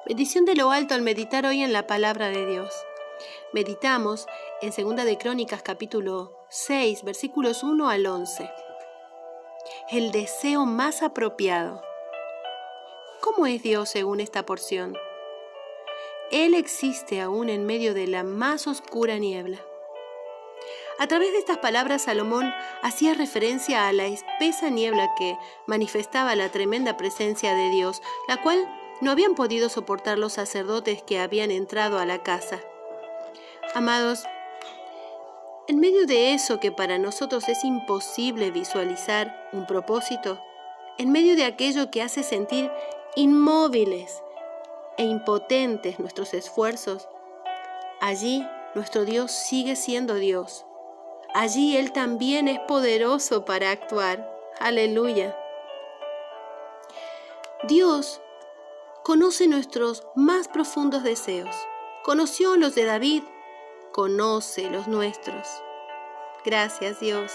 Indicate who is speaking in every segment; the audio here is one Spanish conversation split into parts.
Speaker 1: Bendición de lo alto al meditar hoy en la palabra de Dios. Meditamos en 2 de Crónicas capítulo 6, versículos 1 al 11. El deseo más apropiado. ¿Cómo es Dios según esta porción? Él existe aún en medio de la más oscura niebla. A través de estas palabras, Salomón hacía referencia a la espesa niebla que manifestaba la tremenda presencia de Dios, la cual no habían podido soportar los sacerdotes que habían entrado a la casa. Amados, en medio de eso que para nosotros es imposible visualizar un propósito, en medio de aquello que hace sentir inmóviles e impotentes nuestros esfuerzos, allí nuestro Dios sigue siendo Dios. Allí Él también es poderoso para actuar. Aleluya. Dios conoce nuestros más profundos deseos. Conoció los de David, conoce los nuestros. Gracias, Dios.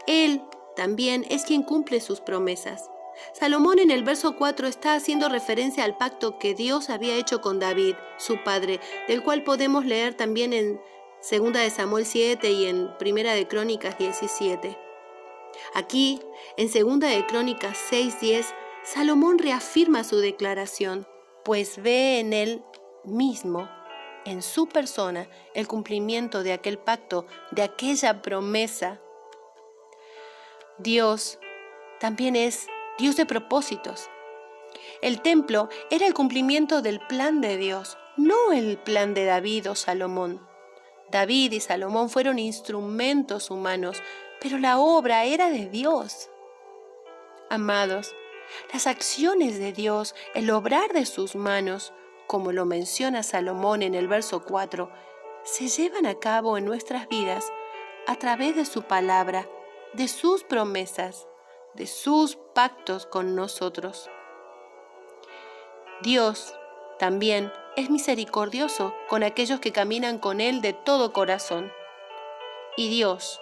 Speaker 1: Él también es quien cumple sus promesas. Salomón en el verso 4 está haciendo referencia al pacto que Dios había hecho con David, su padre, del cual podemos leer también en 2 de Samuel 7 y en 1 de Crónicas 17. Aquí, en 2 de Crónicas 6:10, Salomón reafirma su declaración, pues ve en él mismo, en su persona, el cumplimiento de aquel pacto, de aquella promesa. Dios también es Dios de propósitos. El templo era el cumplimiento del plan de Dios, no el plan de David o Salomón. David y Salomón fueron instrumentos humanos, pero la obra era de Dios. Amados, las acciones de Dios, el obrar de sus manos, como lo menciona Salomón en el verso 4, se llevan a cabo en nuestras vidas a través de su palabra, de sus promesas, de sus pactos con nosotros. Dios también es misericordioso con aquellos que caminan con Él de todo corazón. Y Dios,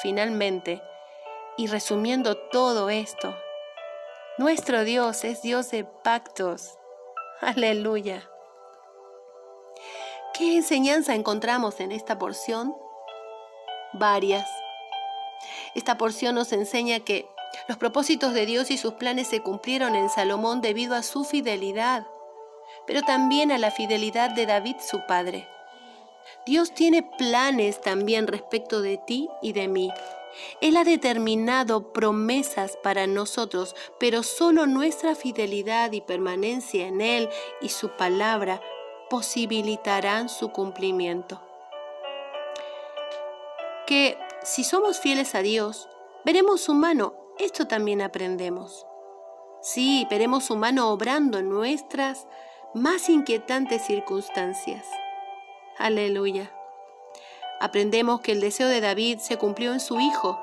Speaker 1: finalmente, y resumiendo todo esto, nuestro Dios es Dios de pactos. Aleluya. ¿Qué enseñanza encontramos en esta porción? Varias. Esta porción nos enseña que los propósitos de Dios y sus planes se cumplieron en Salomón debido a su fidelidad, pero también a la fidelidad de David, su padre. Dios tiene planes también respecto de ti y de mí. Él ha determinado promesas para nosotros, pero solo nuestra fidelidad y permanencia en Él y su palabra posibilitarán su cumplimiento. Que si somos fieles a Dios, veremos su mano. Esto también aprendemos. Sí, veremos su mano obrando en nuestras más inquietantes circunstancias. Aleluya. Aprendemos que el deseo de David se cumplió en su hijo.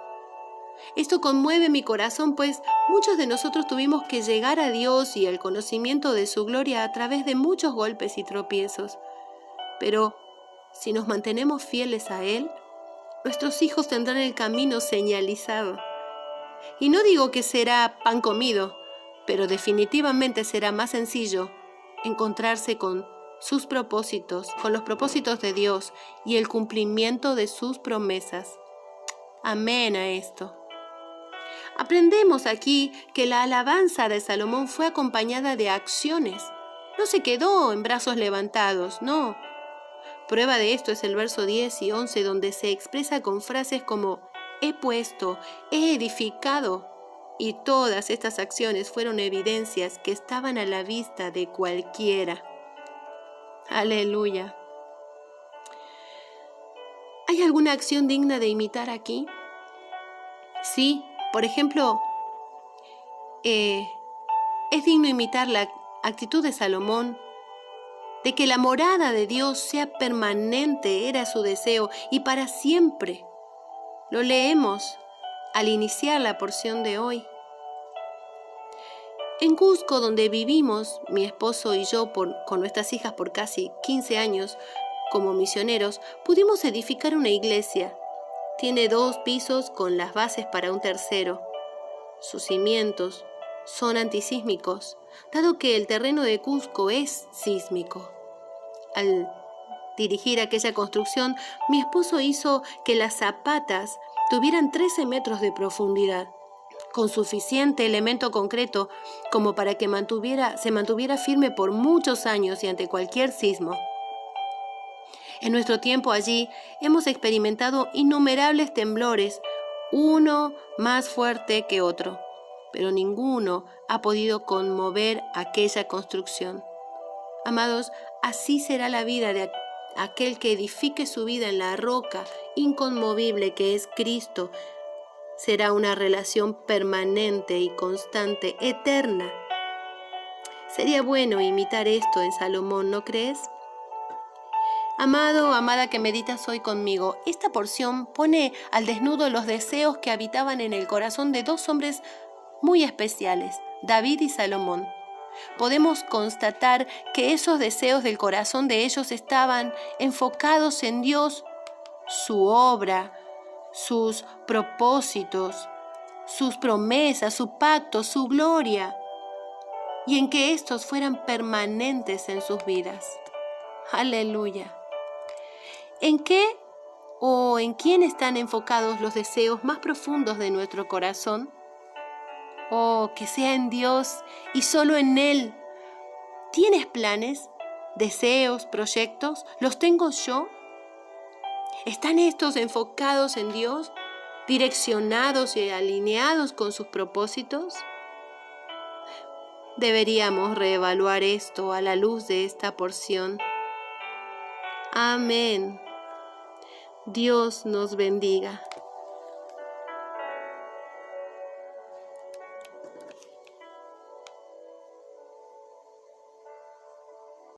Speaker 1: Esto conmueve mi corazón, pues muchos de nosotros tuvimos que llegar a Dios y al conocimiento de su gloria a través de muchos golpes y tropiezos. Pero si nos mantenemos fieles a Él, nuestros hijos tendrán el camino señalizado. Y no digo que será pan comido, pero definitivamente será más sencillo encontrarse con sus propósitos, con los propósitos de Dios y el cumplimiento de sus promesas. Amén a esto. Aprendemos aquí que la alabanza de Salomón fue acompañada de acciones. No se quedó en brazos levantados, no. Prueba de esto es el verso 10 y 11, donde se expresa con frases como he puesto, he edificado. Y todas estas acciones fueron evidencias que estaban a la vista de cualquiera. Aleluya. ¿Hay alguna acción digna de imitar aquí? Sí, por ejemplo, es digno imitar la actitud de Salomón, de que la morada de Dios sea permanente, era su deseo, y para siempre. Lo leemos al iniciar la porción de hoy. En Cusco, donde vivimos, mi esposo y yo con nuestras hijas por casi 15 años como misioneros, pudimos edificar una iglesia. Tiene 2 pisos con las bases para un tercero. Sus cimientos son antisísmicos, dado que el terreno de Cusco es sísmico. Al dirigir aquella construcción, mi esposo hizo que las zapatas tuvieran 13 metros de profundidad, con suficiente elemento concreto como para que se mantuviera firme por muchos años y ante cualquier sismo. En nuestro tiempo allí hemos experimentado innumerables temblores, uno más fuerte que otro, pero ninguno ha podido conmover aquella construcción. Amados, así será la vida de aquel que edifique su vida en la roca inconmovible que es Cristo. Será una relación permanente y constante, eterna. Sería bueno imitar esto en Salomón, ¿no crees? Amado, amada que meditas hoy conmigo, esta porción pone al desnudo los deseos que habitaban en el corazón de dos hombres muy especiales, David y Salomón. Podemos constatar que esos deseos del corazón de ellos estaban enfocados en Dios, su obra, sus propósitos, sus promesas, su pacto, su gloria, y en que estos fueran permanentes en sus vidas. Aleluya. ¿En qué o en quién están enfocados los deseos más profundos de nuestro corazón? Oh, que sea en Dios y solo en Él. ¿Tienes planes, deseos, proyectos? ¿Los tengo yo? ¿Están estos enfocados en Dios, direccionados y alineados con sus propósitos? Deberíamos reevaluar esto a la luz de esta porción. Amén. Dios nos bendiga.